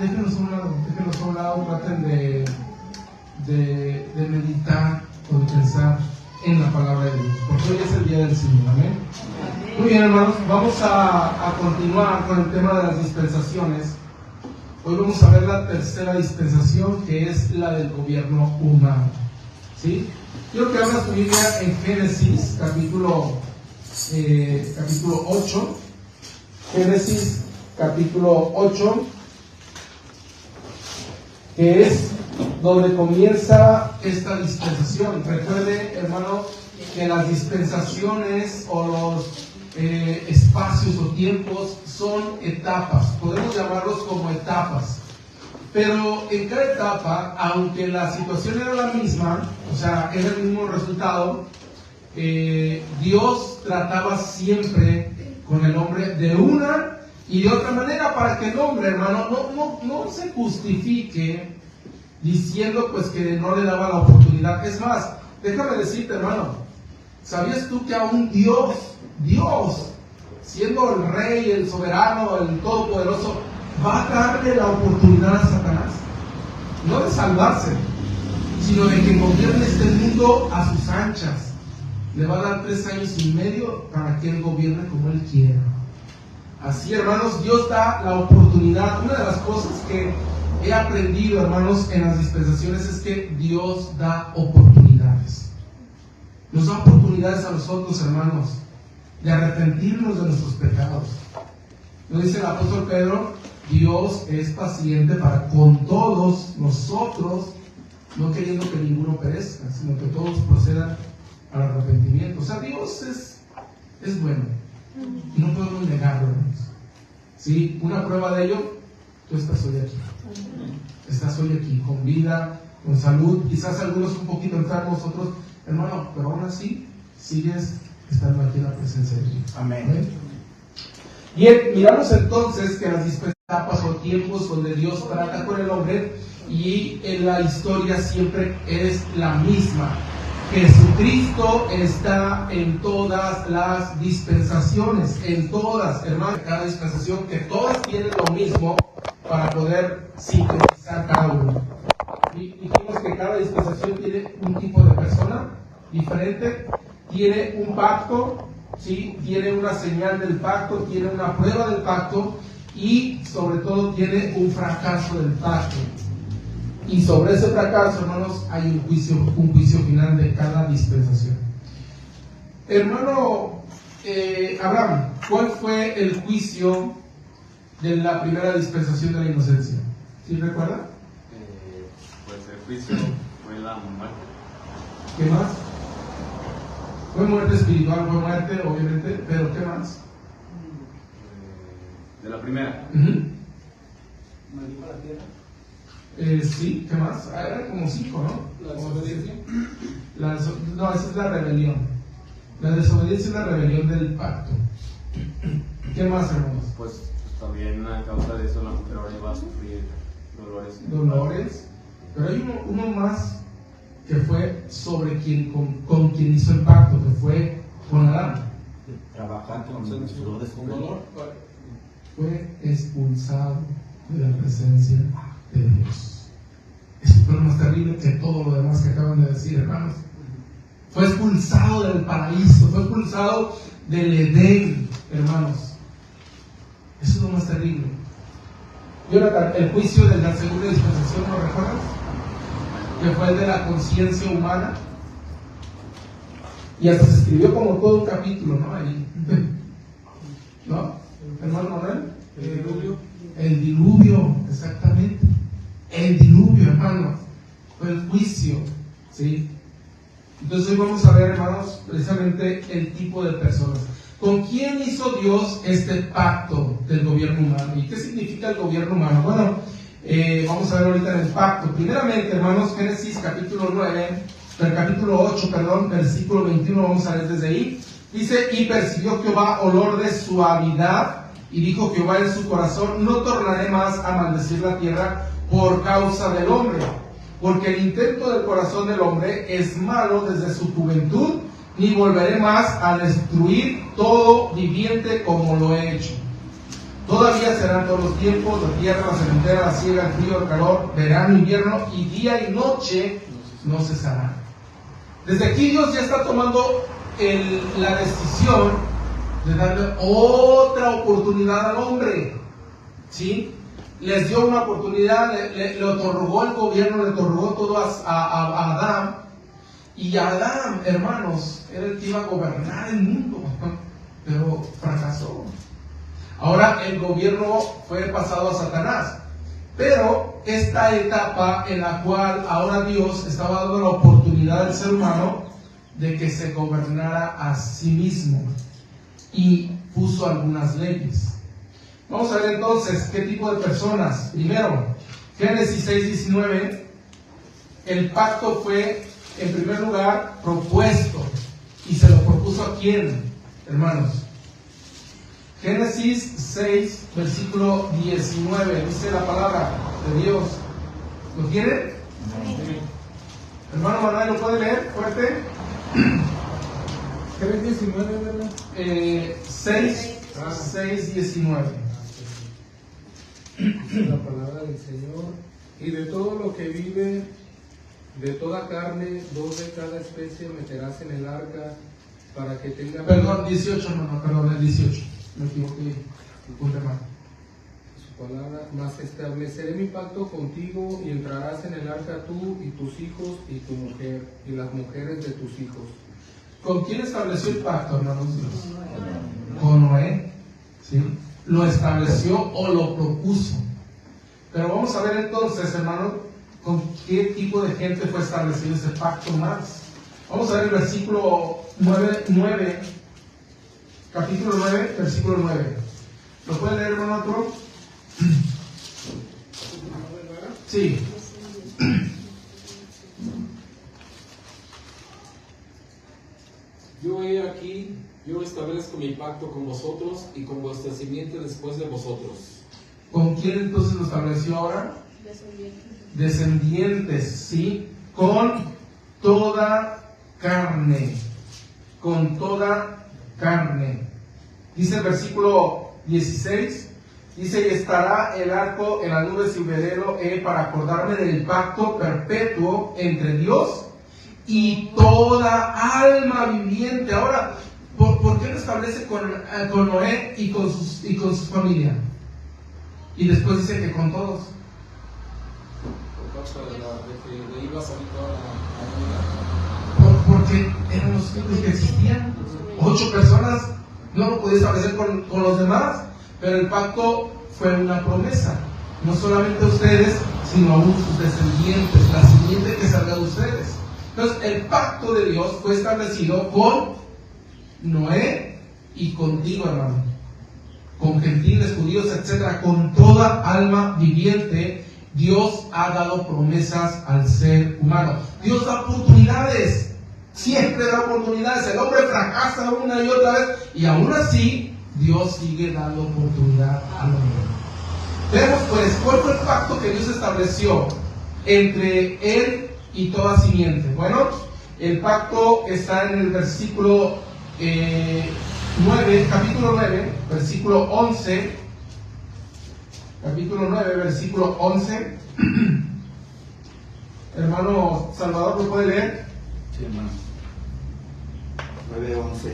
déjenos a un lado, traten de meditar o de pensar en la palabra de Dios, porque hoy es el día del Señor, amén. Muy bien, hermanos, vamos a continuar con el tema de las dispensaciones. Hoy vamos a ver la tercera dispensación, que es la del gobierno humano, ¿sí? Quiero que abras tu Biblia en Génesis, capítulo 8. Génesis, capítulo 8, que es donde comienza esta dispensación. Recuerde, hermano, que las dispensaciones o los espacios o tiempos son etapas, podemos llamarlos como etapas, pero en cada etapa, aunque la situación era la misma, o sea, era el mismo resultado, Dios trataba siempre con el hombre de una y de otra manera, para que el hombre, hermano, no se justifique diciendo pues que no le daba la oportunidad. Es más, déjame decirte, hermano, ¿sabías tú que aún Dios, siendo el rey, el soberano, el todopoderoso, va a darle la oportunidad a Satanás? No de salvarse, sino de que gobierne este mundo a sus anchas. Le va a dar 3 años y medio para que él gobierne como él quiera. Así, hermanos, Dios da la oportunidad. Una de las cosas que he aprendido, hermanos, en las dispensaciones es que Dios da oportunidades. Nos da oportunidades a nosotros, hermanos, de arrepentirnos de nuestros pecados. Nos dice el apóstol Pedro: Dios es paciente para con todos nosotros, no queriendo que ninguno perezca, sino que todos procedan al arrepentimiento. O sea, Dios es bueno y no podemos negarlo, hermanos. ¿Sí? Una prueba de ello: tú estás hoy aquí. Estás hoy aquí, con vida, con salud. Quizás algunos un poquito enfermos, otros, hermano, pero aún así sigues estando aquí en la presencia de Dios. Amén. ¿Amén? Bien, miramos entonces que las etapas o tiempos donde Dios trata con el hombre, y en la historia siempre es la misma. Jesucristo está en todas las dispensaciones, en todas, hermano, cada dispensación, que todas tienen lo mismo para poder sintetizar cada uno. Y dijimos que cada dispensación tiene un tipo de persona diferente, tiene un pacto, ¿sí? Tiene una señal del pacto, tiene una prueba del pacto y sobre todo tiene un fracaso del pacto. Y sobre ese fracaso, hermanos, hay un juicio final de cada dispensación. Hermano Abraham, ¿cuál fue el juicio de la primera dispensación de la inocencia? ¿Sí recuerda? Pues el juicio fue la muerte. ¿Qué más? Fue muerte espiritual, fue muerte, obviamente, pero ¿qué más? De la primera. Maldijo la tierra. Sí, ¿qué más? Eran como 5, ¿no? La desobediencia. No, esa es la rebelión. La desobediencia es la rebelión del pacto. ¿Qué más, hermanos? Pues también a causa de eso la mujer ahora iba a sufrir dolores. Dolores. Pero hay uno más que fue sobre con quien hizo el pacto, que fue con Adán. Trabajar con dolor. Fue expulsado de la presencia de Dios. Eso fue lo más terrible que todo lo demás que acaban de decir, hermanos. Fue expulsado del paraíso, fue expulsado del Edén, hermanos. Eso es lo más terrible. Jonathan, el juicio de la segunda dispensación, ¿lo recuerdas? Que fue el de la conciencia humana. Y hasta se escribió como todo un capítulo, ¿no? Ahí. ¿No? Hermano Manuel. El diluvio. El diluvio, exactamente. El diluvio, hermano. Fue el juicio, ¿sí? Entonces hoy vamos a ver, hermanos, precisamente el tipo de personas. ¿Con quién hizo Dios este pacto del gobierno humano? ¿Y qué significa el gobierno humano? Bueno, vamos a ver ahorita en el pacto. Primeramente, hermanos, Génesis capítulo 8, versículo 21, vamos a ver desde ahí. Dice: y percibió Jehová olor de suavidad, y dijo Jehová en su corazón: no tornaré más a maldecir la tierra por causa del hombre, porque el intento del corazón del hombre es malo desde su juventud, ni volveré más a destruir todo viviente como lo he hecho. Todavía serán todos los tiempos, la tierra, la cementera, la siega, el frío, el calor, verano, invierno, y día y noche no cesarán. Desde aquí Dios ya está tomando la decisión de darle otra oportunidad al hombre. ¿Sí? Les dio una oportunidad, le otorgó el gobierno, le otorgó todo a Adán. Y Adán, hermanos, era el que iba a gobernar el mundo, pero fracasó. Ahora el gobierno fue pasado a Satanás. Pero esta etapa en la cual ahora Dios estaba dando la oportunidad al ser humano de que se gobernara a sí mismo, y puso algunas leyes. Vamos a ver entonces qué tipo de personas. Primero, Génesis 6:19, el pacto fue en primer lugar propuesto, y se lo propuso ¿a quién, hermanos? Génesis 6, versículo 19, dice la palabra de Dios. ¿Lo tienen? Hermano Manuel, ¿lo puede leer fuerte? 3:19, ¿verdad? 6:19. La palabra del Señor. Y de todo lo que vive, de toda carne, 2 de cada especie meterás en el arca para que tenga... Perdón, 18, perdón, el 18. Me equivoqué. Disculpe, hermano. Su palabra. Mas estableceré mi pacto contigo y entrarás en el arca tú y tus hijos y tu mujer y las mujeres de tus hijos. ¿Con quién estableció el pacto, hermanos Dios? Con Noé. ¿Sí? Lo estableció o lo propuso. Pero vamos a ver entonces, hermano, con qué tipo de gente fue establecido ese pacto más. Vamos a ver el versículo 9, capítulo 9, versículo 9. ¿Lo puede leer, hermano, otro? Sí. Yo he aquí, yo establezco mi pacto con vosotros y con vuestra simiente después de vosotros. ¿Con quién entonces lo estableció ahora? Descendientes, ¿sí? Con toda carne. Con toda carne. Dice el versículo 16, dice: y estará el arco en las nubes y verelo para acordarme del pacto perpetuo entre Dios y toda alma viviente. Ahora, ¿por qué lo establece con Noé y con su familia? Y después dice que con todos. Por causa de que iba a salir toda la humanidad. Porque eran los únicos que existían. 8 personas, no lo podía establecer con los demás, pero el pacto fue una promesa. No solamente a ustedes, sino a sus descendientes, la simiente que salga de ustedes. Entonces, el pacto de Dios fue establecido con Noé y contigo, hermano. Con gentiles, judíos, etcétera, con toda alma viviente. Dios ha dado promesas al ser humano. Dios da oportunidades, siempre da oportunidades. El hombre fracasa una y otra vez, y aún así Dios sigue dando oportunidad al hombre. Vemos pues cuál fue el pacto que Dios estableció entre él y toda simiente. Bueno, el pacto está en el versículo 9, capítulo 9, versículo 11. Capítulo 9, versículo 11. Hermano Salvador, ¿lo puede leer? Sí, hermano. 9:11.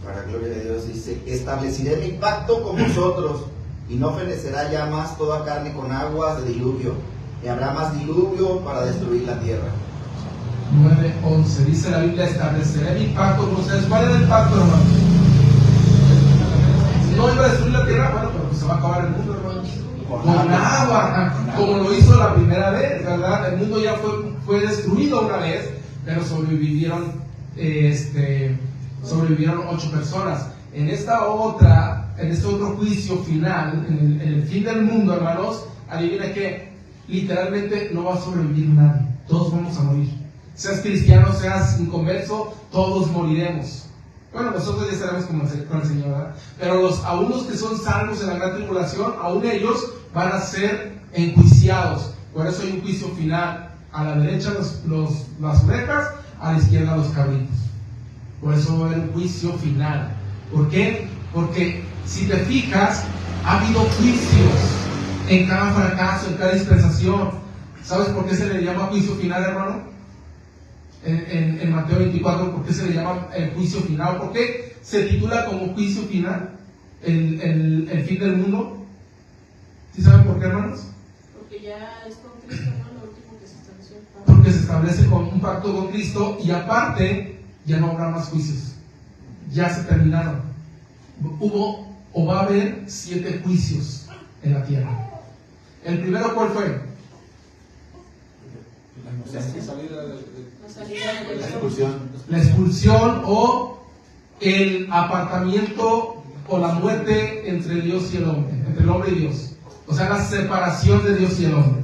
Para gloria de Dios dice: estableceré mi pacto con vosotros, y no fenecerá ya más toda carne con aguas de diluvio, y habrá más diluvio para destruir la tierra. 9:11. Dice la Biblia: estableceré mi pacto con ustedes. ¿Cuál era el pacto, hermano? No iba a destruir la tierra, bueno, pero pues se va a acabar el mundo, hermano. Con agua, como lo hizo la primera vez, ¿verdad? El mundo ya fue destruido una vez, pero sobrevivieron 8 personas. En este otro juicio final, en el fin del mundo, hermanos, adivina que literalmente no va a sobrevivir nadie. Todos vamos a morir. Seas cristiano, seas inconverso, todos moriremos. Bueno, nosotros ya estaremos con el Señor, ¿verdad? Pero aún los que son salvos en la gran tribulación, aún ellos van a ser enjuiciados. Por eso hay un juicio final. A la derecha las ovejas, a la izquierda los cabritos. Por eso va a haber un juicio final. ¿Por qué? Porque si te fijas, ha habido juicios en cada fracaso, en cada dispensación. ¿Sabes por qué se le llama juicio final, hermano? En Mateo 24, ¿por qué se le llama el juicio final? ¿Por qué se titula como juicio final el fin del mundo? ¿Sí saben por qué, hermanos? Porque ya es con Cristo, ¿no? Lo último que se estableció. Porque se establece con un pacto con Cristo y aparte ya no habrá más juicios. Ya se terminaron. Hubo o va a haber 7 juicios en la tierra. ¿El primero cuál fue? La salida de La expulsión. La expulsión o el apartamiento o la muerte entre Dios y el hombre, entre el hombre y Dios. O sea, la separación de Dios y el hombre.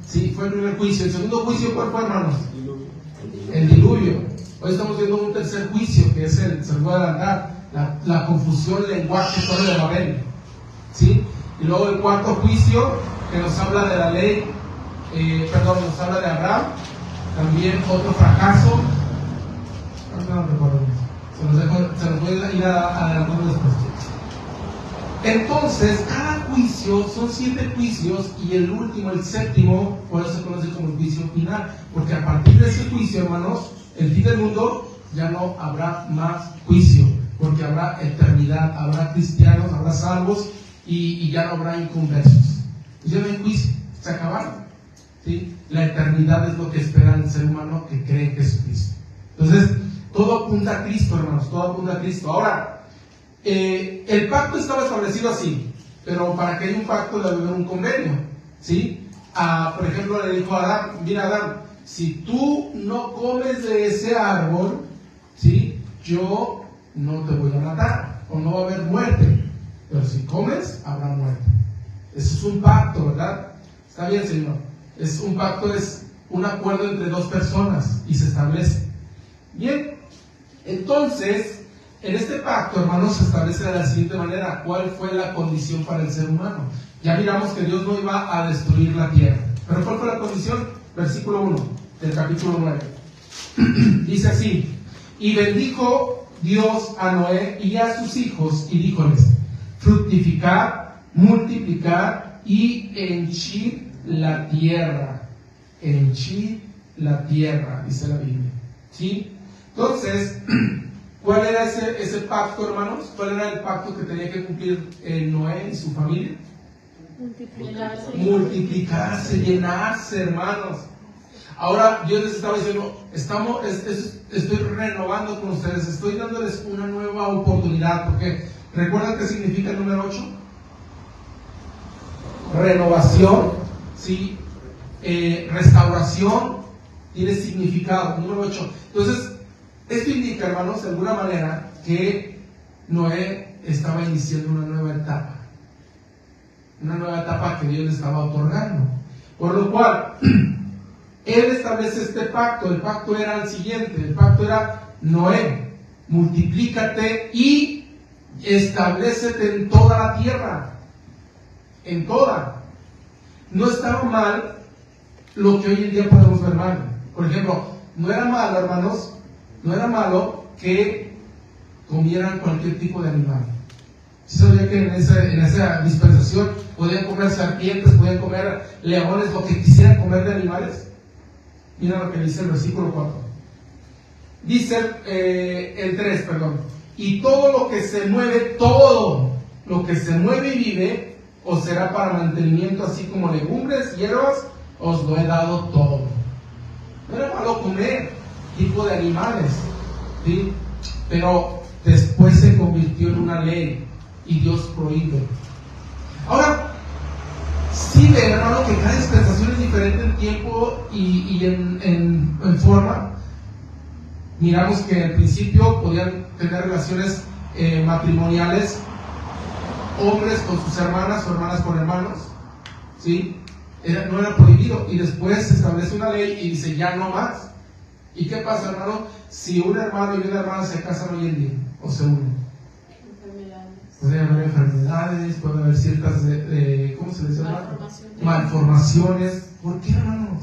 Sí, fue el primer juicio. El segundo juicio, ¿cuál fue, hermanos? El diluvio. Hoy estamos viendo un tercer juicio, que es el, se lo voy a adelantar, la confusión, el lenguaje, todo de Babel. ¿Sí? Y luego el cuarto juicio, que nos habla de la ley, nos habla de Abraham. También otro fracaso. No recuerdo. Se los voy a ir adelantando después. Entonces, cada juicio son 7 juicios y el último, el séptimo, por eso se conoce como el juicio final. Porque a partir de ese juicio, hermanos, el fin del mundo, ya no habrá más juicio. Porque habrá eternidad, habrá cristianos, habrá salvos y ya no habrá inconversos. Ya no hay juicio, se acabaron. ¿Sí? La eternidad es lo que espera el ser humano que cree en Jesucristo. Entonces, todo apunta a Cristo, hermanos, todo apunta a Cristo. Ahora, el pacto estaba establecido así, pero para que haya un pacto debe haber un convenio, ¿sí? Por ejemplo, le dijo a Adán, mira Adán, si tú no comes de ese árbol, ¿sí? Yo no te voy a matar, o no va a haber muerte, pero si comes, habrá muerte. Eso es un pacto, ¿verdad? Está bien, Señor. Es un pacto, es un acuerdo entre 2 personas y se establece. Bien, entonces, en este pacto, hermanos, se establece de la siguiente manera. ¿Cuál fue la condición para el ser humano? Ya miramos que Dios no iba a destruir la tierra. ¿Pero cuál fue la condición? Versículo 1 del capítulo 9. Dice así: y bendijo Dios a Noé y a sus hijos y díjoles: fructificad, multiplicar y henchid la tierra. Henchid la tierra, dice la Biblia. ¿Sí? Entonces, ¿cuál era ese pacto, hermanos? ¿Cuál era el pacto que tenía que cumplir Noé y su familia? Multiplicarse, llenarse, hermanos. Ahora Dios les estaba diciendo, estoy renovando con ustedes, estoy dándoles una nueva oportunidad, porque ¿recuerdan qué significa el número 8? Renovación, ¿sí? Restauración, tiene significado, número 8. Entonces, esto indica, hermanos, de alguna manera que Noé estaba iniciando una nueva etapa que Dios le estaba otorgando. Por lo cual, Él establece este pacto. El pacto era el siguiente: el pacto era: Noé, multiplícate y establécete en toda la tierra. En toda. No estaba mal lo que hoy en día podemos ver mal. Por ejemplo, no era malo, hermanos, no era malo que comieran cualquier tipo de animal. ¿Sí sabía que en esa dispensación podían comer serpientes, podían comer leones, lo que quisieran comer de animales? Mira lo que dice el versículo 4. Dice el 3, perdón. Y todo lo que se mueve y vive, os será para mantenimiento, así como legumbres, hierbas, os lo he dado todo. No era malo comer tipo de animales, ¿sí? Pero después se convirtió en una ley y Dios prohíbe. Ahora, sí, de hermano, que cada dispensación es diferente en tiempo y en forma. Miramos que al principio podían tener relaciones matrimoniales, hombres con sus hermanas o hermanas con hermanos, ¿sí? No era prohibido, y después se establece una ley y dice ya no más. ¿Y qué pasa, hermano? Si un hermano y una hermana se casan hoy en día o se unen, puede haber enfermedades, puede haber ciertas ¿cómo se les llama? Malformaciones. ¿Por qué, hermanos?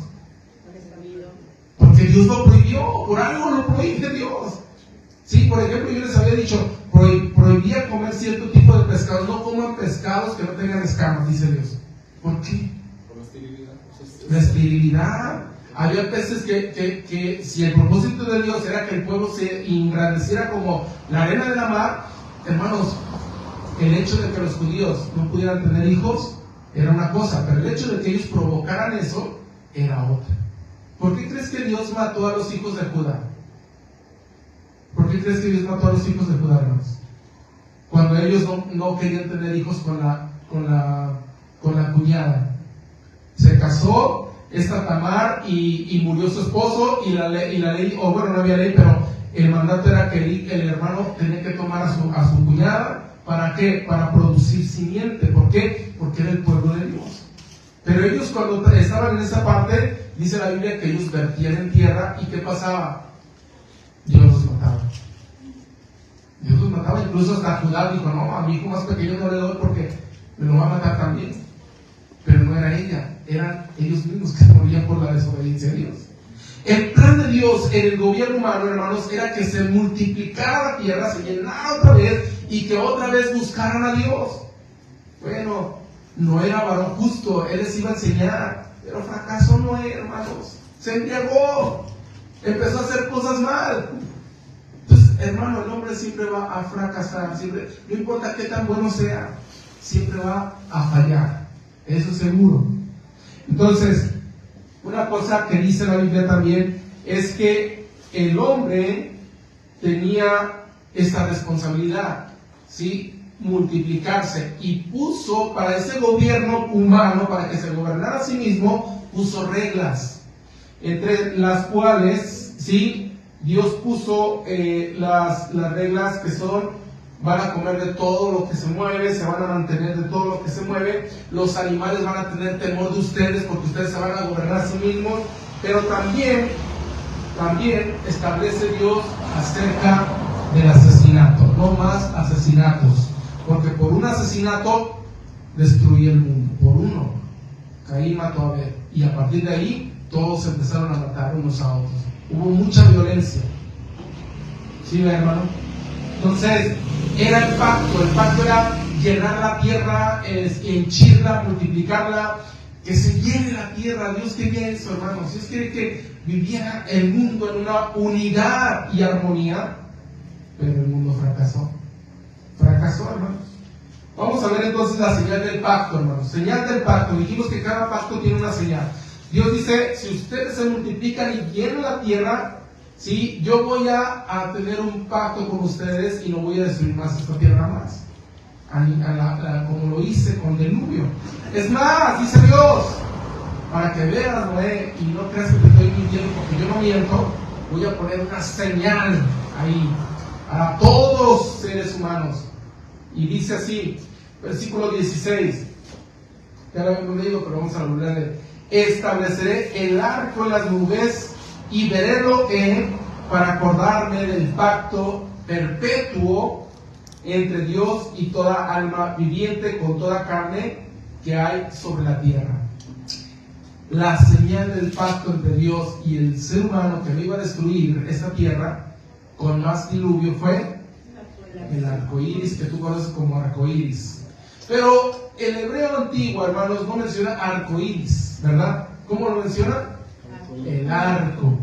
Porque Dios lo prohibió, por algo lo prohíbe Dios. Sí, por ejemplo, yo les había dicho, prohibí prohibía comer cierto tipo de pescados. No coman pescados que no tengan escamas, dice Dios. ¿Por qué? Por la esterilidad. La esterilidad. Había peces que si el propósito de Dios era que el pueblo se engrandeciera como la arena de la mar, hermanos, el hecho de que los judíos no pudieran tener hijos era una cosa, pero el hecho de que ellos provocaran eso era otra. ¿Por qué crees que Dios mató a los hijos de Judá? ¿Por qué crees que Dios mató a los hijos de Judá, hermanos? Cuando ellos no querían tener hijos con la cuñada. Se casó esta Tamar y murió su esposo, y la ley, o bueno, no había ley, pero el mandato era que el hermano tenía que tomar a su cuñada. ¿Para qué? Para producir simiente. ¿Por qué? Porque era el pueblo de Dios. Pero ellos, cuando estaban en esa parte, dice la Biblia que ellos vertían en tierra. ¿Y qué pasaba? Dios los mataba. Dios los mataba. Incluso hasta Judá dijo: no, a mi hijo más pequeño no le doy porque me lo va a matar también. Pero no era ella, eran ellos mismos que se morían por la desobediencia de Dios. El plan de Dios en el gobierno humano, hermanos, era que se multiplicara la tierra, se llenara otra vez y que otra vez buscaran a Dios. Bueno, no era varón justo, él les iba a enseñar, pero fracasó Noé, hermanos. Se embriagó, empezó a hacer cosas mal. Entonces, hermano, el hombre siempre va a fracasar, siempre, no importa qué tan bueno sea, siempre va a fallar, eso es seguro. Entonces, una cosa que dice la Biblia también es que el hombre tenía esta responsabilidad, ¿sí? Multiplicarse, y puso para ese gobierno humano, para que se gobernara a sí mismo, puso reglas, entre las cuales, ¿sí? Dios puso las reglas que son: van a comer de todo lo que se mueve, se van a mantener de todo lo que se mueve, los animales van a tener temor de ustedes porque ustedes se van a gobernar a sí mismos, pero también establece Dios acerca del asesinato, no más asesinatos, porque por un asesinato destruye el mundo, por uno. Caín mató a Abel, y a partir de ahí todos empezaron a matar unos a otros, hubo mucha violencia. ¿Sí, hermano? Entonces, era el pacto era llenar la tierra, henchirla, multiplicarla, que se llene la tierra. Dios quería eso, hermanos. Dios quería que viviera el mundo en una unidad y armonía, pero el mundo fracasó, hermanos. Vamos a ver entonces la señal del pacto, hermanos. Señal del pacto, dijimos que cada pacto tiene una señal. Dios dice: si ustedes se multiplican y llenan la tierra, ¿sí? Yo voy a tener un pacto con ustedes y no voy a destruir más esta tierra más, como lo hice con diluvio. Es más, dice Dios, para que veas, Noé, y no creas que te estoy mintiendo, porque yo no miento, voy a poner una señal ahí a todos los seres humanos. Y dice así, versículo 16, ya lo habíamos leído, pero vamos a volver a leer: estableceré el arco en las nubes y verélo para acordarme del pacto perpetuo entre Dios y toda alma viviente, con toda carne que hay sobre la tierra. La señal del pacto entre Dios y el ser humano que no iba a destruir esta tierra con más diluvio fue el arco iris, que tú conoces como arco iris. Pero el hebreo antiguo, hermanos, no menciona arco iris, ¿verdad? ¿Cómo lo menciona? El arco.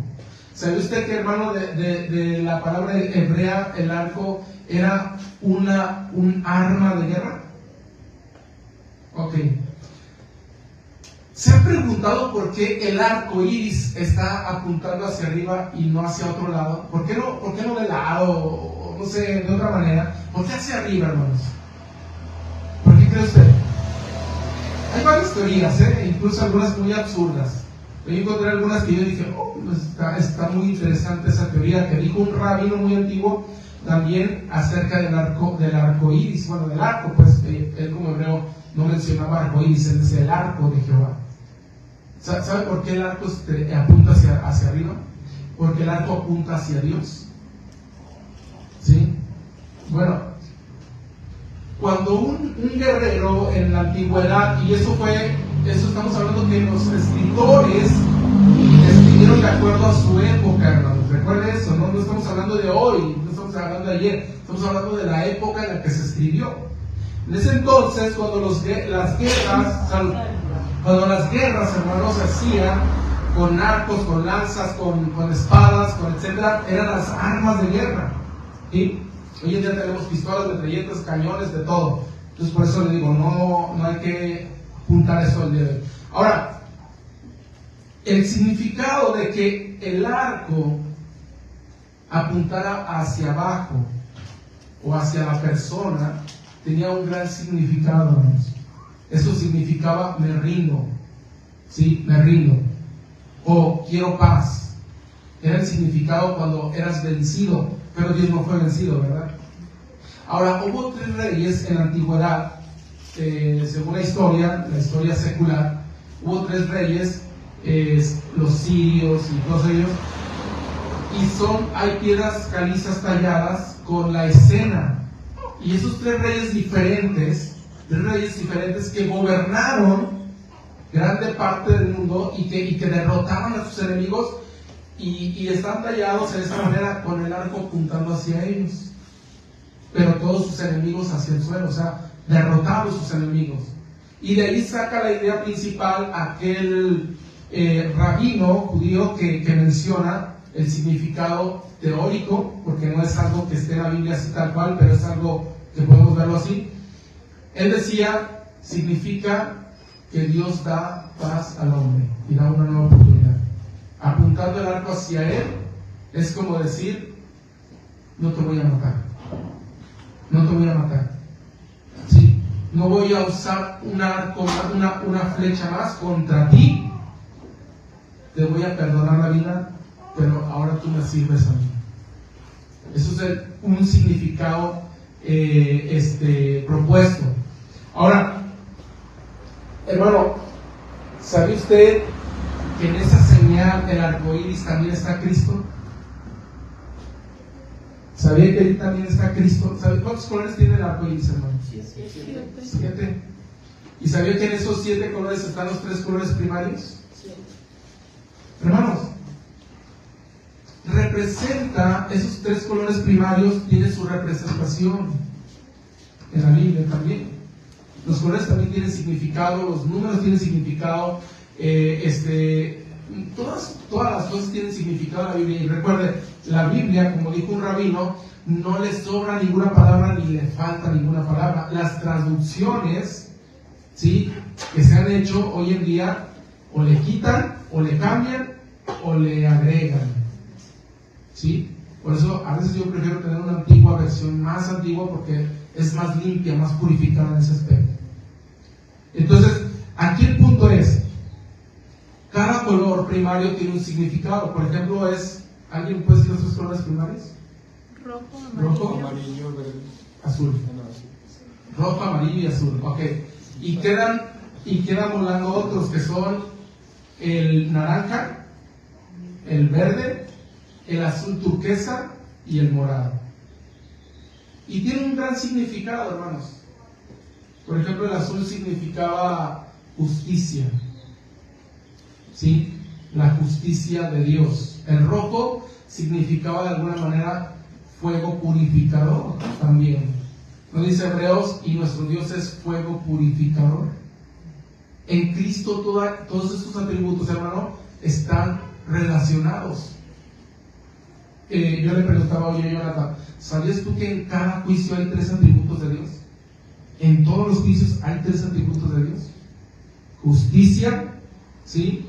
¿Sabe usted que, hermano, de la palabra hebrea, el arco era un arma de guerra? Ok. ¿Se han preguntado por qué el arco iris está apuntando hacia arriba y no hacia otro lado? ¿Por qué no de lado, o no sé, de otra manera? ¿Por qué hacia arriba, hermanos? ¿Por qué cree usted? Hay varias teorías, incluso algunas muy absurdas. Yo encontré algunas que yo dije: oh, pues está muy interesante esa teoría, que dijo un rabino muy antiguo también acerca del arco iris. Bueno, del arco, pues él como hebreo no mencionaba arco iris, él decía el arco de Jehová. ¿Sabe por qué el arco apunta hacia arriba? Porque el arco apunta hacia Dios. ¿Sí? Bueno, cuando un guerrero en la antigüedad, y eso estamos hablando que los escritores escribieron de acuerdo a su época, hermanos. Recuerde eso, ¿no? No estamos hablando de hoy, no estamos hablando de ayer, estamos hablando de la época en la que se escribió. En ese entonces, cuando las guerras, hermanos, se hacían con arcos, con lanzas, con espadas, con etcétera, eran las armas de guerra. ¿Sí? Hoy en día tenemos pistolas, metralletas, cañones, de todo. Entonces, por eso le digo, no hay que juntar eso al día de hoy. Ahora, el significado de que el arco apuntara hacia abajo o hacia la persona tenía un gran significado, hermanos. Eso significaba me rindo, ¿sí? Me rindo. O quiero paz. Era el significado cuando eras vencido, pero Dios no fue vencido, ¿verdad? Ahora, hubo 3 reyes en la antigüedad, según la historia secular, hubo 3 reyes, los sirios y todos ellos, y hay piedras calizas talladas con la escena. Y esos 3 reyes diferentes que gobernaron grande parte del mundo y que derrotaban a sus enemigos y están tallados de esta manera con el arco apuntando hacia ellos, pero todos sus enemigos hacia el suelo, o sea, derrotaron sus enemigos. Y de ahí saca la idea principal aquel rabino judío que menciona el significado teórico, porque no es algo que esté en la Biblia así tal cual, pero es algo que podemos verlo así. Él decía, significa que Dios da paz al hombre y da una nueva oportunidad. Apuntando el arco hacia él es como decir, no te voy a matar, no te voy a matar, ¿sí? No voy a usar un arco, una flecha más contra ti, te voy a perdonar la vida, pero ahora tú me sirves a mí. Eso es un significado propuesto. Ahora, hermano, ¿sabe usted que en esa señal del arco iris también está Cristo? ¿Sabía que ahí también está Cristo? ¿Sabe cuántos colores tiene el arco iris, hermano? 7. ¿Y sabía que en esos 7 colores están los 3 colores primarios? Sí. Hermanos, representa esos 3 colores primarios, tiene su representación en la Biblia también. Los colores también tienen significado, los números tienen significado, todas las cosas tienen significado en la Biblia. Y recuerde, la Biblia, como dijo un rabino, no le sobra ninguna palabra ni le falta ninguna palabra. Las traducciones, ¿sí?, que se han hecho hoy en día, o le quitan, o le cambian, o le agregan, ¿sí? Por eso a veces yo prefiero tener una antigua versión, más antigua, porque es más limpia, más purificada en ese aspecto. Entonces, aquí el punto es, cada color primario tiene un significado. Por ejemplo, ¿alguien puede decir los 3 colores primarios? Rojo, Amarillo, verde, azul. Rojo, amarillo y azul. Ok. Y quedan volando otros que son el naranja, el verde, el azul turquesa y el morado. Y tiene un gran significado, hermanos. Por ejemplo, el azul significaba justicia, ¿sí? La justicia de Dios. El rojo significaba de alguna manera fuego purificador también. ¿No dice Hebreos? Y nuestro Dios es fuego purificador. En Cristo todos estos atributos, hermano, están relacionados. Yo le preguntaba hoy a Jonathan, ¿sabías tú que en cada juicio hay 3 atributos de Dios? En todos los juicios hay 3 atributos de Dios. Justicia, ¿sí?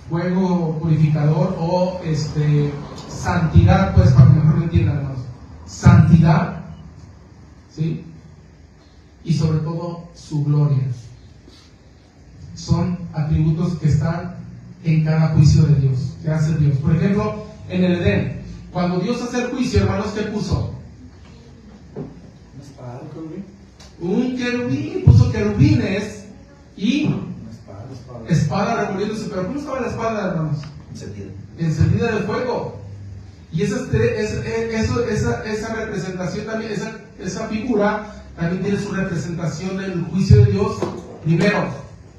Fuego purificador o santidad, pues para que mejor lo entiendan, hermanos. Santidad, ¿sí? Y sobre todo su gloria. Son atributos que están en cada juicio de Dios, que hace Dios. Por ejemplo, en el Edén, cuando Dios hace el juicio, hermanos, ¿qué puso? Un querubín, puso querubines y espada revolviéndose. Pero ¿cómo estaba la espada, hermanos? Encendida de fuego. Y esa representación también, esa figura también tiene su representación en el juicio de Dios. Primero,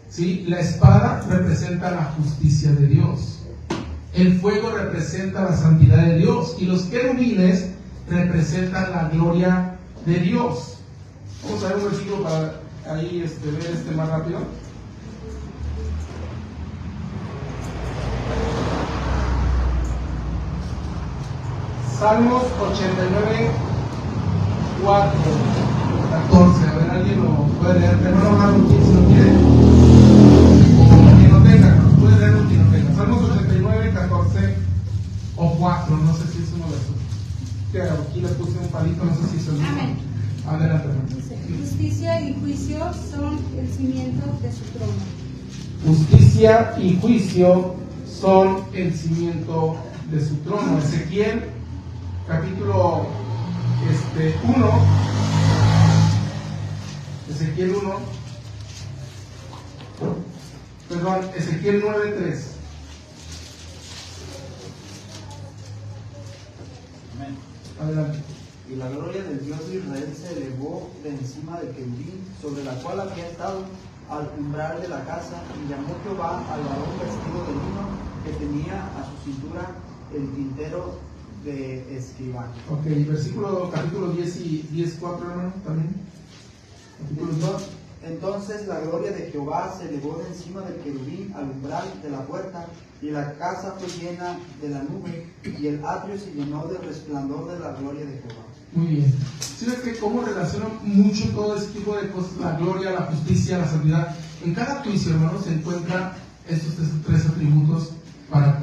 ¿sí? La espada representa la justicia de Dios. El fuego representa la santidad de Dios y los querubines representan la gloria de Dios. Vamos a ver un versículo para ahí ver más rápido. Salmos 89, 4, 14. A ver, alguien lo puede leer. Hermano Martín, si lo quiere. O quien no tenga, puede leerlo quien no tenga. Salmos 89, 14 o 4. No sé si es uno de esos. Que aquí le puse un palito, no sé si es el mismo. Amén. Adelante, hermano. Dice, justicia y juicio son el cimiento de su trono. Justicia y juicio son el cimiento de su trono. Ezequiel capítulo 1, Ezequiel 1, perdón, Ezequiel 9:3. Amén. Adelante. Y la gloria del Dios de Israel se elevó de encima del querubín, sobre la cual había estado al umbral de la casa, y llamó Jehová al varón vestido de lino que tenía a su cintura el tintero de escribano. Ok, capítulo 10 y 10:4, hermano, también. Capítulo 2. Entonces la gloria de Jehová se elevó de encima del querubín al umbral de la puerta, y la casa fue llena de la nube, y el atrio se llenó del resplandor de la gloria de Jehová. Muy bien. ¿Sí ves que cómo relaciona mucho todo este tipo de cosas? La gloria, la justicia, la santidad. En cada juicio, hermanos, se encuentran estos tres atributos para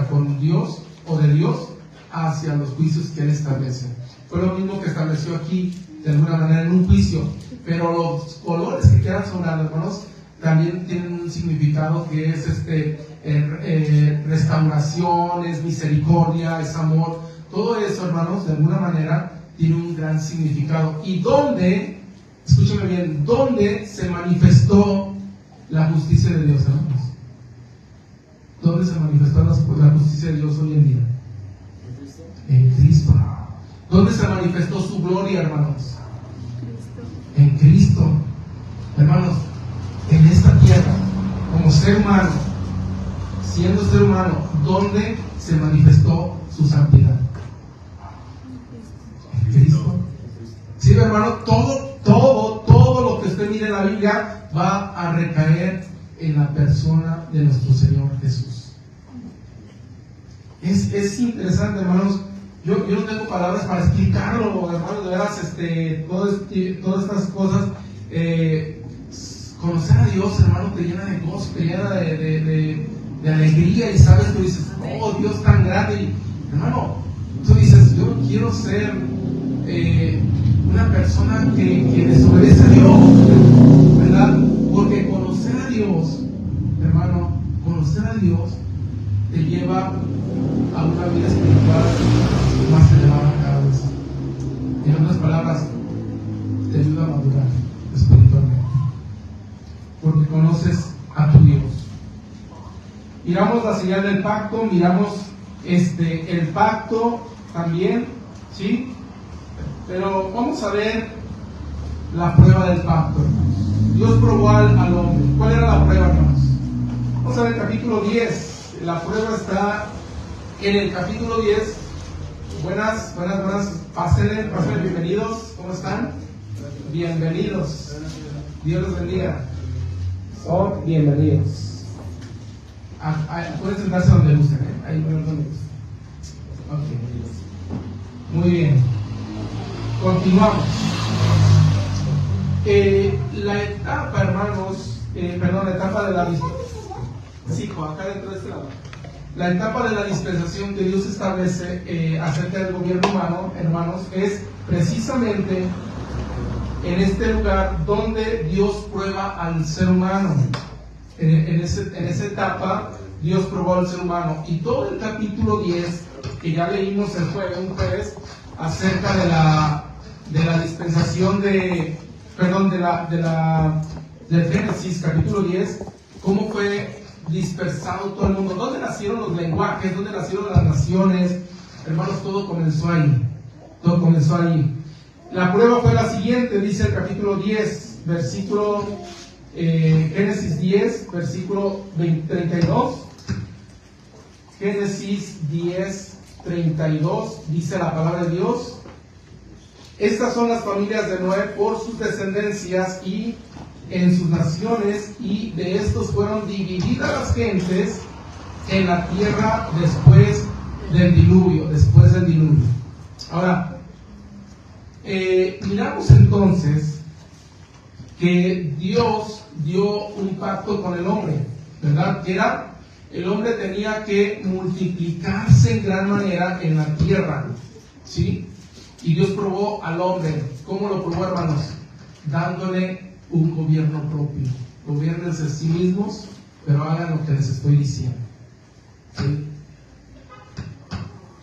con Dios o de Dios hacia los juicios que Él establece. Fue lo mismo que estableció aquí, de alguna manera, en un juicio. Pero los colores que quedan sonando, hermanos, también tienen un significado que es restauración, es misericordia, es amor. Todo eso, hermanos, de alguna manera tiene un gran significado. ¿Y dónde, escúchame bien, dónde se manifestó la justicia de Dios, hermanos? ¿Dónde se manifestó la justicia de Dios hoy en día? En Cristo. ¿Dónde se manifestó su gloria, hermanos? En Cristo. Hermanos, en esta tierra, como ser humano, siendo ser humano, ¿dónde se manifestó su santidad? En Cristo. Sí, hermano, todo lo que usted mire en la Biblia va a recaer en la persona de nuestro Señor Jesús. Es interesante, hermanos. Yo no tengo palabras para explicarlo, hermanos, de veras, todas estas cosas. Conocer a Dios, hermano, te llena de gozo, te llena de alegría, y sabes, tú dices, oh, Dios tan grande. Y, hermano, tú dices, yo quiero ser una persona que desobedece a Dios, ¿verdad? Porque conocer a Dios, hermano, conocer a Dios te lleva a una vida espiritual más elevada cada vez. En otras palabras, te ayuda a madurar espiritualmente, porque conoces a tu Dios. Miramos la señal del pacto, miramos el pacto también, ¿sí? Pero vamos a ver la prueba del pacto, hermanos. Dios probó al hombre. ¿Cuál era la prueba, hermanos? Vamos a ver el capítulo 10. La prueba está en el capítulo 10. Buenas. Pásenle, bienvenidos. ¿Cómo están? Bienvenidos. Dios los bendiga. Son bienvenidos. Pueden sentarse donde gusten, ¿eh? Ahí donde gusten. Ok. Muy bien. Continuamos. La etapa, hermanos, la etapa de la acá dentro de este lado. La etapa de la dispensación que Dios establece acerca del gobierno humano, hermanos, es precisamente en este lugar donde Dios prueba al ser humano. En esa etapa, Dios probó al ser humano. Y todo el capítulo 10, que ya leímos un jueves, acerca de la dispensación del Génesis, capítulo 10, cómo fue dispersado todo el mundo, dónde nacieron los lenguajes, dónde nacieron las naciones, hermanos, todo comenzó ahí. La prueba fue la siguiente, dice el capítulo 10, versículo Génesis 10, versículo 32. Génesis 10:32, dice la palabra de Dios: estas son las familias de Noé por sus descendencias y en sus naciones, y de estos fueron divididas las gentes en la tierra después del diluvio. Ahora, miramos entonces que Dios dio un pacto con el hombre, ¿verdad? Que era, el hombre tenía que multiplicarse en gran manera en la tierra, ¿sí? Y Dios probó al hombre. ¿Cómo lo probó, hermanos? Dándole un gobierno propio. Gobiernense a sí mismos, pero hagan lo que les estoy diciendo, ¿sí?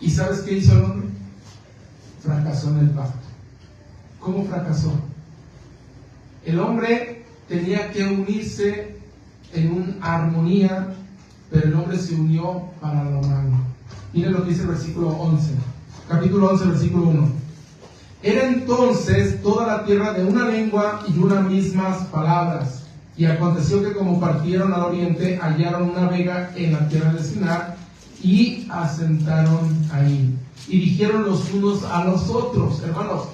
¿Y sabes qué hizo el hombre? Fracasó en el pacto. ¿Cómo fracasó? El hombre tenía que unirse en una armonía, pero el hombre se unió para lo malo. Miren lo que dice el versículo 11, capítulo 11, versículo 1. Era entonces toda la tierra de una lengua y unas mismas palabras. Y aconteció que como partieron al oriente, hallaron una vega en la tierra de Sinar y asentaron ahí. Y dijeron los unos a los otros. Hermanos,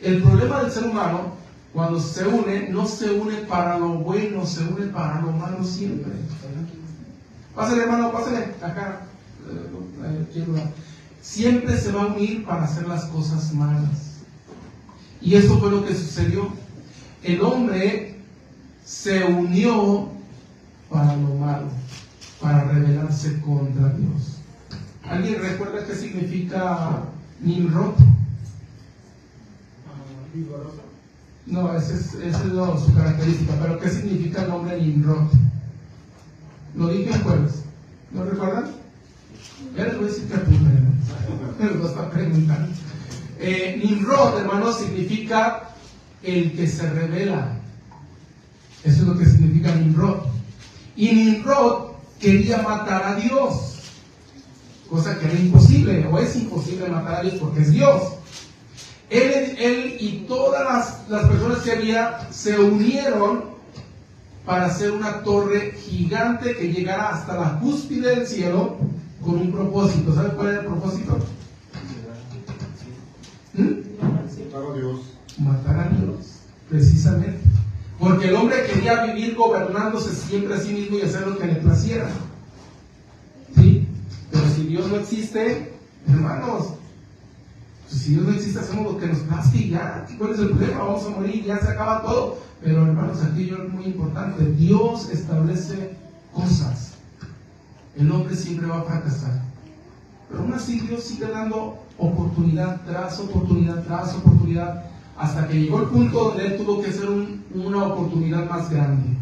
el problema del ser humano, cuando se une, no se une para lo bueno, se une para lo malo siempre. Pásale, hermano, pásale, acá. Siempre se va a unir para hacer las cosas malas. Y eso fue lo que sucedió. El hombre se unió para lo malo, para rebelarse contra Dios. ¿Alguien recuerda qué significa Nimrod? No, esa es su característica. Pero ¿qué significa el nombre Nimrod? Lo dije el jueves. ¿No recuerdan? Ya les voy a decir que primero. Me lo está preguntando. Nimrod, hermanos, significa el que se revela. Eso es lo que significa Nimrod. Y Nimrod quería matar a Dios, cosa que era imposible, o es imposible matar a Dios porque es Dios. Él y todas las personas que había se unieron para hacer una torre gigante que llegara hasta la cúspide del cielo con un propósito. ¿Sabe cuál era el propósito? Matar a Dios. Matar a Dios, precisamente. Porque el hombre quería vivir gobernándose siempre a sí mismo y hacer lo que le placiera. ¿Sí? Pero si Dios no existe, hermanos, pues si Dios no existe, hacemos lo que nos plazca y ya. ¿Cuál es el problema? Vamos a morir, ya se acaba todo. Pero hermanos, aquí es muy importante. Dios establece cosas. El hombre siempre va a fracasar. Pero aún así Dios sigue dando oportunidad tras oportunidad tras oportunidad, hasta que llegó el punto donde él tuvo que hacer una oportunidad más grande.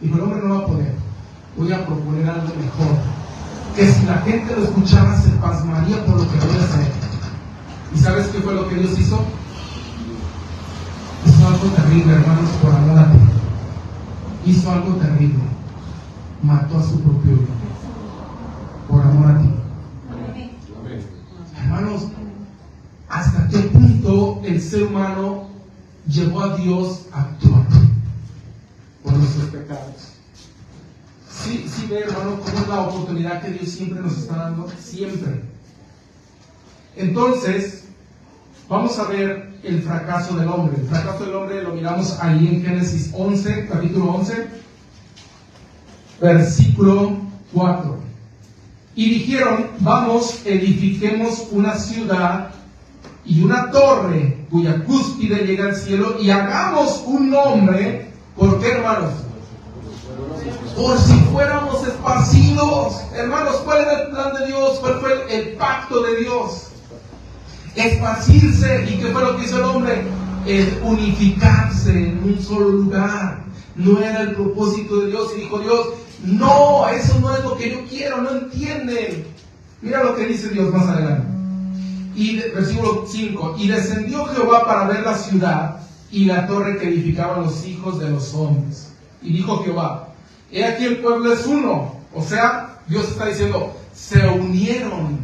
Dijo, el hombre no va a poder, voy a proponer algo mejor, que si la gente lo escuchara se pasmaría por lo que voy a hacer. ¿Y sabes qué fue lo que Dios hizo? Hizo algo terrible, hermanos, por amor a ti. Hizo algo terrible. Mató a su propio hijo por amor a ti. Hermanos, ¿hasta qué punto el ser humano llevó a Dios a actuar por nuestros pecados? Sí, ve, hermano, cómo es la oportunidad que Dios siempre nos está dando, siempre. Entonces, vamos a ver el fracaso del hombre. El fracaso del hombre lo miramos ahí en Génesis 11, capítulo 11, versículo 4. Y dijeron, vamos, edifiquemos una ciudad y una torre cuya cúspide llega al cielo y hagamos un nombre. ¿Por qué, hermanos? Por si fuéramos esparcidos. Hermanos, ¿cuál era el plan de Dios? ¿Cuál fue el pacto de Dios? Esparcirse. ¿Y qué fue lo que hizo el hombre? El unificarse en un solo lugar. No era el propósito de Dios. Y dijo Dios, no, eso no es lo que yo quiero, no entienden. Mira lo que dice Dios más adelante. Y versículo 5, y descendió Jehová para ver la ciudad y la torre que edificaban los hijos de los hombres. Y dijo Jehová, he aquí el pueblo es uno. O sea, Dios está diciendo, se unieron,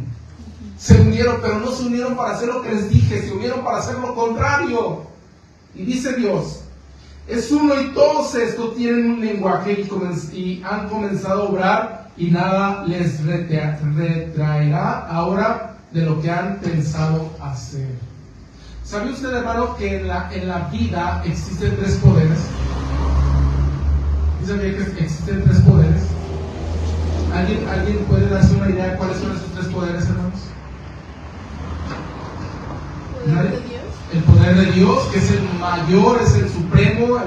pero no se unieron para hacer lo que les dije, se unieron para hacer lo contrario. Y dice Dios, es uno y todos estos tienen un lenguaje y han comenzado a obrar y nada les retraerá ahora de lo que han pensado hacer. ¿Sabe usted, hermano, que en la vida existen tres poderes? ¿Sabía que existen tres poderes? ¿Alguien puede darse una idea de cuáles son esos tres poderes, hermanos? ¿El poder de Dios? El poder de Dios, que es el mayor, es el supremo,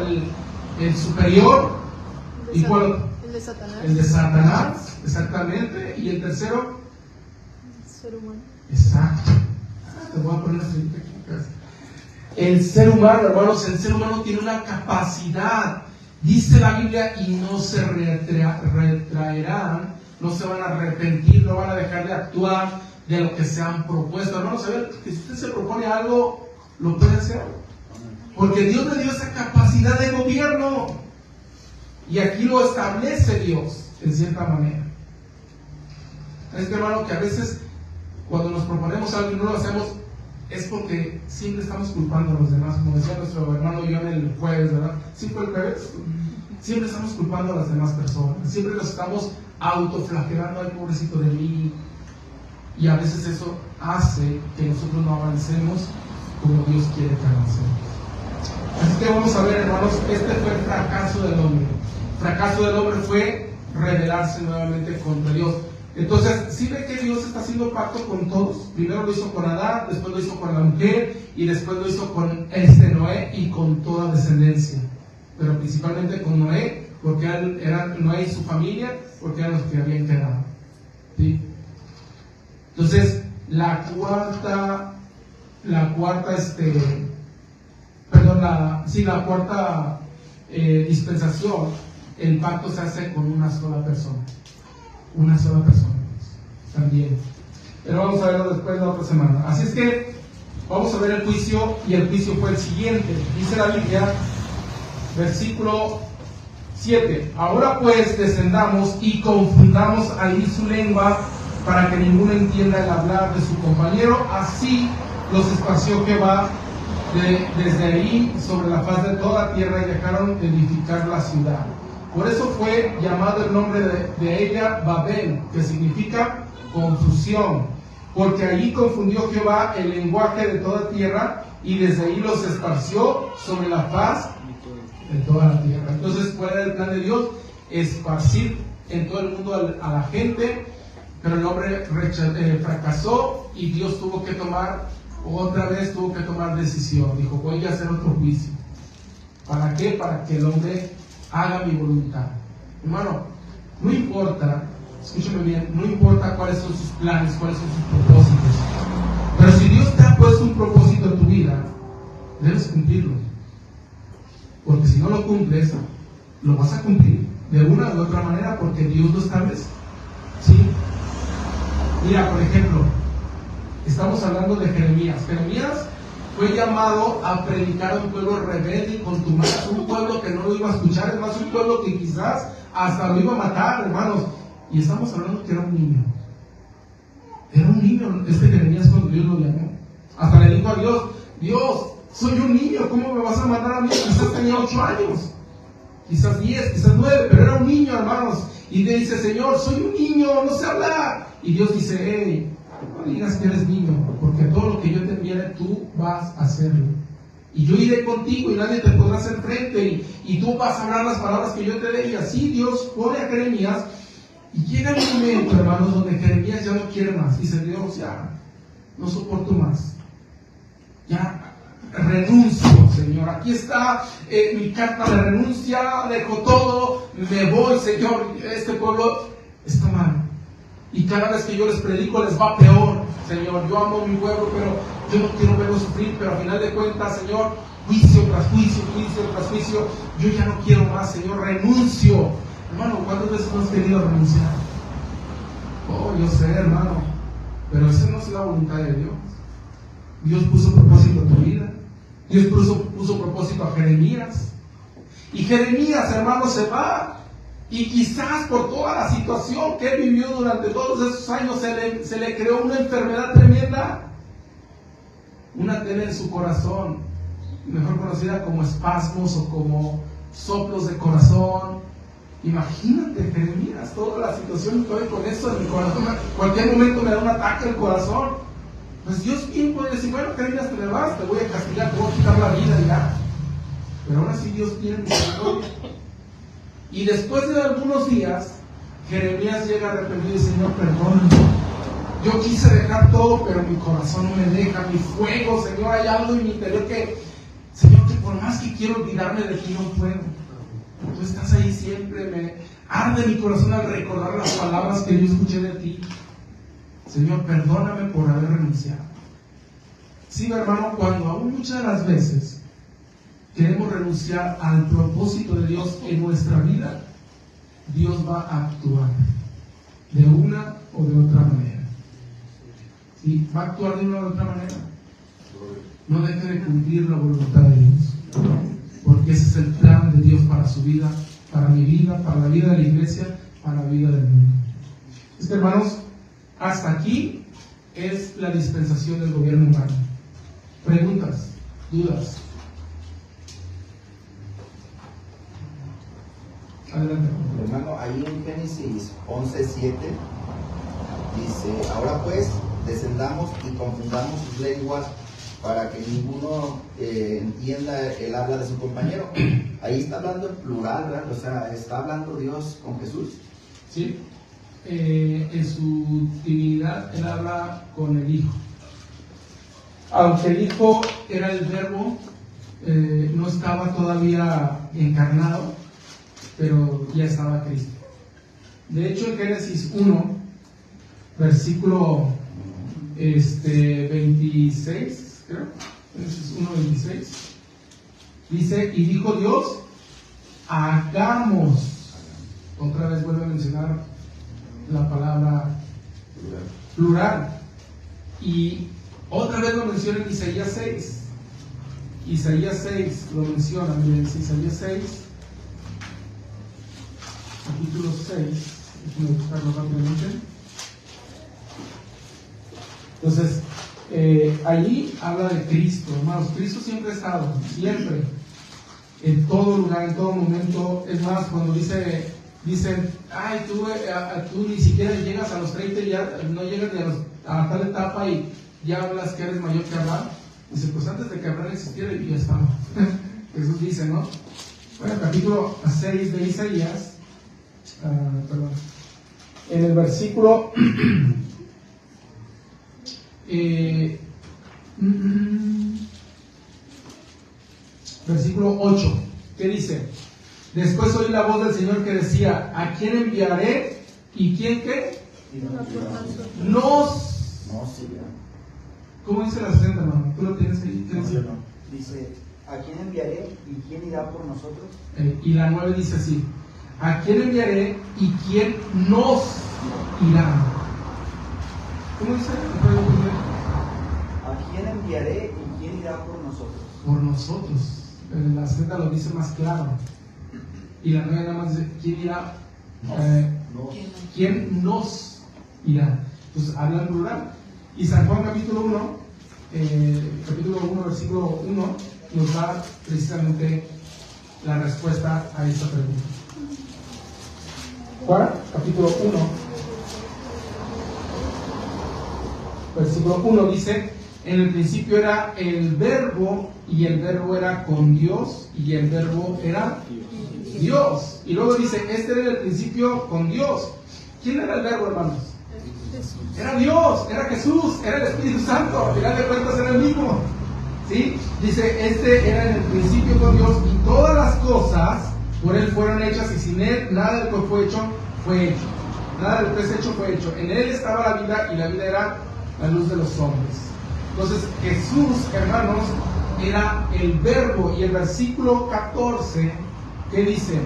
el superior. ¿Y cuál? El de Satanás. El de Satanás, exactamente. ¿Y el tercero? El ser humano. Exacto. Te voy a poner una estrellita aquí. El ser humano, hermanos, el ser humano tiene una capacidad. Dice la Biblia, y no se retraerán, no se van a arrepentir, no van a dejar de actuar de lo que se han propuesto. Hermanos, saben que si usted se propone algo, lo puede hacer. Porque Dios le dio esa capacidad de gobierno. Y aquí lo establece Dios, en cierta manera. Es que, hermano, que a veces cuando nos proponemos algo y no lo hacemos, es porque siempre estamos culpando a los demás, como decía nuestro hermano John el jueves, ¿verdad? ¿Sí fue el jueves? Siempre estamos culpando a las demás personas, siempre nos estamos autoflagelando, ay, pobrecito de mí, y a veces eso hace que nosotros no avancemos como Dios quiere que avancemos. Así que vamos a ver, hermanos, este fue el fracaso del hombre. El fracaso del hombre fue rebelarse nuevamente contra Dios. Entonces, ¿sí ve que Dios está haciendo pacto con todos? Primero lo hizo con Adán, después lo hizo con la mujer, y después lo hizo con Noé y con toda descendencia. Pero principalmente con Noé, porque eran Noé y su familia, porque eran los que habían quedado. ¿Sí? Entonces, la cuarta dispensación, el pacto se hace con una sola persona. Una sola persona también. Pero vamos a verlo después la otra semana. Así es que vamos a ver el juicio, y el juicio fue el siguiente. Dice la Biblia, versículo 7: Ahora pues descendamos y confundamos ahí su lengua, para que ninguno entienda el hablar de su compañero. Así los esparció Jehová desde ahí sobre la faz de toda la tierra, y dejaron de edificar la ciudad. Por eso fue llamado el nombre de ella Babel, que significa confusión, porque allí confundió Jehová el lenguaje de toda tierra, y desde ahí los esparció sobre la faz de toda la tierra. Entonces, ¿cuál era el plan de Dios? Esparcir en todo el mundo a la gente, pero el hombre fracasó, y Dios tuvo que tomar decisión. Dijo, voy a hacer otro juicio. ¿Para qué? Para que el hombre haga mi voluntad. Hermano, no importa, escúchame bien, no importa cuáles son sus planes, cuáles son sus propósitos, pero si Dios te ha puesto un propósito en tu vida, debes cumplirlo, porque si no lo cumples, lo vas a cumplir de una u otra manera, porque Dios lo establece. ¿Sí? Mira, por ejemplo, estamos hablando de Jeremías. Jeremías fue llamado a predicar a un pueblo rebelde y contumaz, un pueblo que no lo iba a escuchar, es más, un pueblo que quizás hasta lo iba a matar, hermanos. Y estamos hablando que era un niño. Era un niño este Jeremías cuando Dios lo llamó. Hasta le dijo a Dios, Dios, soy un niño, ¿cómo me vas a mandar a mí? Quizás tenía 8 años, quizás 10, quizás 9, pero era un niño, hermanos. Y le dice, Señor, soy un niño, no sé hablar. Y Dios dice, hey, no digas que eres niño, porque todo lo que yo te enviare tú vas a hacerlo. Y yo iré contigo y nadie te podrá hacer frente, y tú vas a hablar las palabras que yo te dé. Y así Dios pone a Jeremías, y llega un momento, hermanos, donde Jeremías ya no quiere más. Dice, Dios, ya no soporto más. Ya renuncio, Señor. Aquí está mi carta de renuncia, dejo todo, me voy, Señor. Este pueblo está mal. Y cada vez que yo les predico les va peor, Señor. Yo amo a mi pueblo, pero yo no quiero verlo sufrir. Pero al final de cuentas, Señor, juicio tras juicio, juicio tras juicio, yo ya no quiero más, Señor, renuncio. Hermano, ¿cuántas veces hemos querido renunciar? Oh, yo sé, hermano, pero esa no es la voluntad de Dios. Dios puso propósito en tu vida. Dios puso propósito a Jeremías. Y Jeremías, hermano, se va. Y quizás por toda la situación que él vivió durante todos esos años, se le creó una enfermedad tremenda. Una tela en su corazón, mejor conocida como espasmos o como soplos de corazón. Imagínate, Jeremías, toda la situación, estoy con eso en mi corazón, cualquier momento me da un ataque al corazón. Pues Dios bien puede decir, bueno, Jeremías, te me vas, te voy a castigar, te voy a quitar la vida y ya. Pero aún así Dios tiene misericordia. Y después de algunos días, Jeremías llega arrepentido y dice, Señor, perdóname. Yo quise dejar todo, pero mi corazón no me deja, mi fuego, Señor, hay algo en mi interior que, Señor, que por más que quiero olvidarme de ti, no puedo. Tú estás ahí siempre, me arde mi corazón al recordar las palabras que yo escuché de ti. Señor, perdóname por haber renunciado. Sí, hermano, cuando aún muchas de las veces queremos renunciar al propósito de Dios en nuestra vida, Dios va a actuar de una o de otra manera. ¿Sí? Va a actuar de una u otra manera. No deje de cumplir la voluntad de Dios, porque ese es el plan de Dios para su vida, para mi vida, para la vida de la iglesia, para la vida del mundo. Hermanos, hasta aquí es la dispensación del gobierno humano. Preguntas, dudas. Adelante. Hermano, ahí en Génesis 11:7 dice, ahora pues descendamos y confundamos sus lenguas para que ninguno entienda el habla de su compañero. Ahí está hablando en plural, ¿verdad? O sea, está hablando Dios con Jesús. Sí, en su divinidad Él habla con el Hijo. Aunque el Hijo era el Verbo, no estaba todavía encarnado, pero ya estaba Cristo. De hecho, en Génesis 1, versículo 26, creo, Génesis 1:26, dice, y dijo Dios, hagamos. Otra vez vuelve a mencionar la palabra plural. Y otra vez lo menciona en Isaías 6. Isaías 6 lo menciona, miren, Isaías 6, capítulo 6, déjenme buscarlo rápidamente. Entonces, allí habla de Cristo, hermanos. Cristo siempre ha estado, siempre, en todo lugar, en todo momento. Es más, cuando dicen, ay, tú ni siquiera llegas a los 30 y ya no llegas ni a tal etapa y ya hablas que eres mayor que Abraham. Dice, pues antes de que Abraham existiera y ya estaba. Jesús dice, ¿no? Bueno, capítulo 6 de Isaías, perdón, en el versículo versículo 8, ¿qué dice? Después oí la voz del Señor que decía, ¿a quién enviaré? ¿Y quién qué? Nos. ¿Cómo dice la 60, hermano? ¿Tú lo tienes ahí? ¿Qué dice? Dice, ¿a quién enviaré y quién irá por nosotros? Y la 9 dice así, ¿a quién enviaré y quién nos irá? ¿Cómo dice? ¿A quién enviaré y quién irá por nosotros? Por nosotros. La 60 lo dice más claro. Y la 9 nada más dice, ¿quién irá? ¿Quién nos irá? Entonces habla en plural. Y San Juan capítulo 1, versículo 1, nos da precisamente la respuesta a esta pregunta. Juan capítulo 1, versículo 1 dice, en el principio era el Verbo, y el Verbo era con Dios, y el Verbo era Dios. Y luego dice, este era el principio con Dios. ¿Quién era el Verbo, hermanos? Era Dios, era Jesús, era el Espíritu Santo. Al final de cuentas era el mismo. ¿Sí? Dice, este era en el principio con Dios, y todas las cosas por Él fueron hechas, y sin Él nada de lo que fue hecho, fue hecho. Nada de lo que es hecho, fue hecho. En Él estaba la vida, y la vida era la luz de los hombres. Entonces, Jesús, hermanos, era el Verbo. Y el versículo 14, ¿qué dice?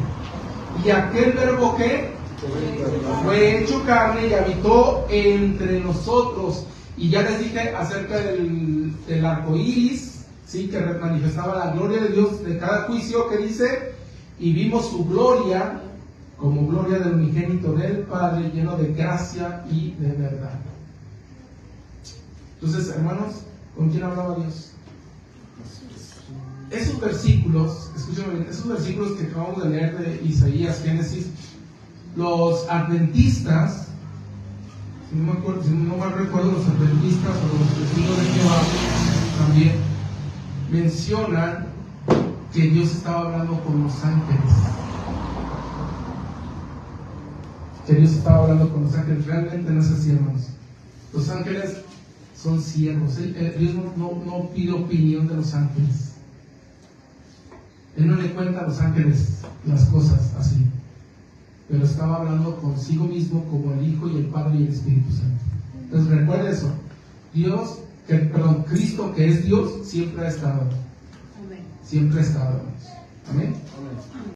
Y aquel Verbo que fue hecho carne y habitó entre nosotros. Y ya les dije acerca del arco iris, ¿sí? Que manifestaba la gloria de Dios de cada juicio, que dice, y vimos su gloria como gloria del unigénito del Padre, lleno de gracia y de verdad. Entonces, hermanos, ¿con quién hablaba Dios? Esos versículos, escúchenme bien, esos versículos que acabamos de leer de Isaías, Génesis, Los adventistas, si no mal recuerdo, los adventistas o los testigos de Jehová también mencionan que Dios estaba hablando con los ángeles. Que Dios estaba hablando con los ángeles. Realmente no es así, hermanos. Los ángeles son siervos. Dios no pide opinión de los ángeles. Él no le cuenta a los ángeles las cosas así. Pero estaba hablando consigo mismo como el Hijo y el Padre y el Espíritu Santo. Entonces recuerda eso. Cristo, que es Dios, siempre ha estado. Amén. Siempre ha estado. Amén. Amén.